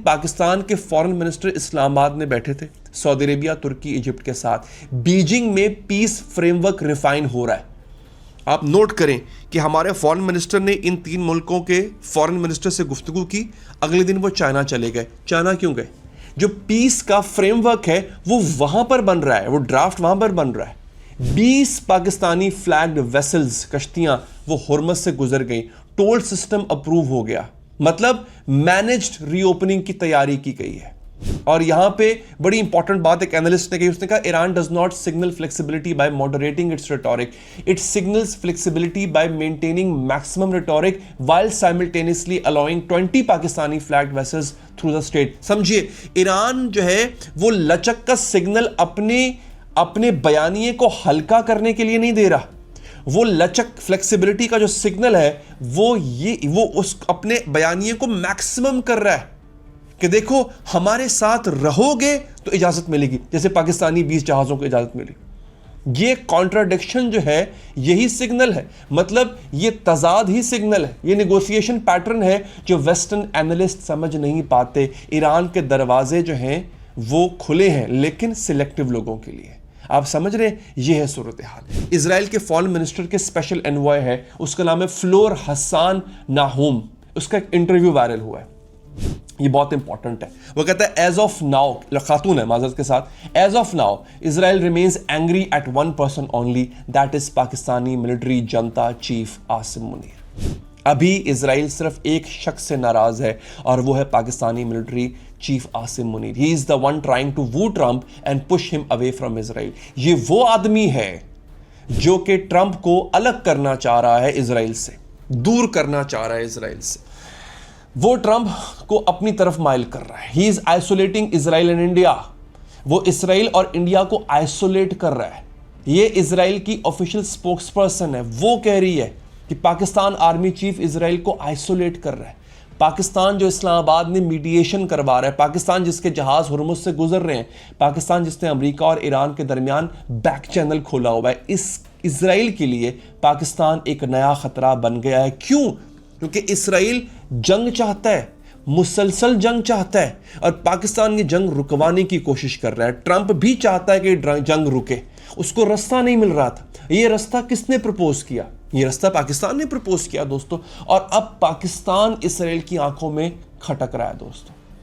पाकिस्तान के foreign minister Islamabad में बैठे थे, सऊदी अरेबिया, तुर्की, इजिप्ट के साथ। बीजिंग में पीस फ्रेमवर्क रिफाइन हो रहा है। आप नोट करें कि हमारे फॉरेन मिनिस्टर ने इन 3 मुल्कों के फॉरेन मिनिस्टर से गुफ्तगू की, अगले दिन वो चाइना चले गए। चाइना क्यों गए? जो पीस का फ्रेमवर्क है वो वहां पर बन रहा है, वो ड्राफ्ट वहां पर बन रहा है। 20 पाकिस्तानी फ्लैग्ड वेसल्स, कश्तियां, वो हुर्मस से गुजर गई। टोल सिस्टम अप्रूव हो गया, मतलब मैनेज्ड रीओपनिंग की तैयारी की गई है। और यहां पे बड़ी इंपॉर्टेंट बात एक एनालिस्ट ने कही, उसने कहा Iran does not signal flexibility by moderating its rhetoric, it signals flexibility by maintaining maximum rhetoric while simultaneously allowing 20 Pakistani flagged vessels through the strait. समझिए, ईरान जो है वो लचक का सिग्नल अपने बयानिए को हल्का करने के लिए नहीं दे रहा। वो लचक फ्लेक्सिबिलिटी का जो सिग्नल है वो उस अपने बयानिए को मैक्सिमम कर रहा है कि देखो हमारे साथ रहोगे तो इजाजत मिलेगी, जैसे पाकिस्तानी 20 जहाजों को इजाजत मिली। ये कॉन्ट्राडिक्शन जो है यही सिग्नल है, मतलब ये तजाद ही सिग्नल है, ये नेगोशिएशन पैटर्न है जो वेस्टर्न एनालिस्ट समझ नहीं पाते। ईरान के दरवाजे जो हैं वो खुले हैं, लेकिन सिलेक्टिव लोगों के लिए। आप समझ रहे हैं, ये है सूरत हाल। इजराइल के फॉरेन मिनिस्टर के स्पेशल एनवॉय है, उसका नाम है फ्लोर हसन नाहूम। उसका एक इंटरव्यू वायरल हुआ है, ये बहुत इंपॉर्टेंट है। वो कहता है एज ऑफ नाउ, खातून है माजरत के साथ, as of now Israel remains angry at one person only, that is Pakistani military junta chief Asim Munir. अभी इजराइल सिर्फ एक शख्स से नाराज है और वो है Pakistani military chief Asim Munir. He is the one trying to woo Trump and push him away from Israel. ये वो आदमी है जो कि ट्रंप को अलग करना चाह रहा है इजराइल से, दूर करना चाह रहा है इजराइल से। वो ट्रंप को अपनी तरफ माइल कर रहा है। He is isolating Israel and India. वो इसराइल और इंडिया को आइसोलेट कर रहा है। ये इजराइल की ऑफिशियल स्पोक्सपर्सन है, वो कह रही है कि पाकिस्तान आर्मी चीफ इजराइल को आइसोलेट कर रहा है। पाकिस्तान जो इस्लामाबाद में मीडिएशन करवा रहा है, पाकिस्तान जिसके जहाज हुर्मुज से गुजर रहे हैं, पाकिस्तान जिसने अमेरिका और ईरान के दरमियान बैक चैनल खोला हुआ है, इस इजराइल के लिए पाकिस्तान एक नया खतरा बन गया है। क्यों? क्योंकि इजराइल जंग चाहता है, मुसलसल जंग चाहता है, और पाकिस्तान ये जंग रुकवाने की कोशिश कर रहा है। ट्रंप भी चाहता है कि जंग रुके, उसको रास्ता नहीं मिल रहा था। ये रास्ता किसने प्रपोज किया? ये रास्ता पाकिस्तान ने प्रपोज किया दोस्तों, और अब पाकिस्तान इजराइल की आंखों में खटक रहा है दोस्तों।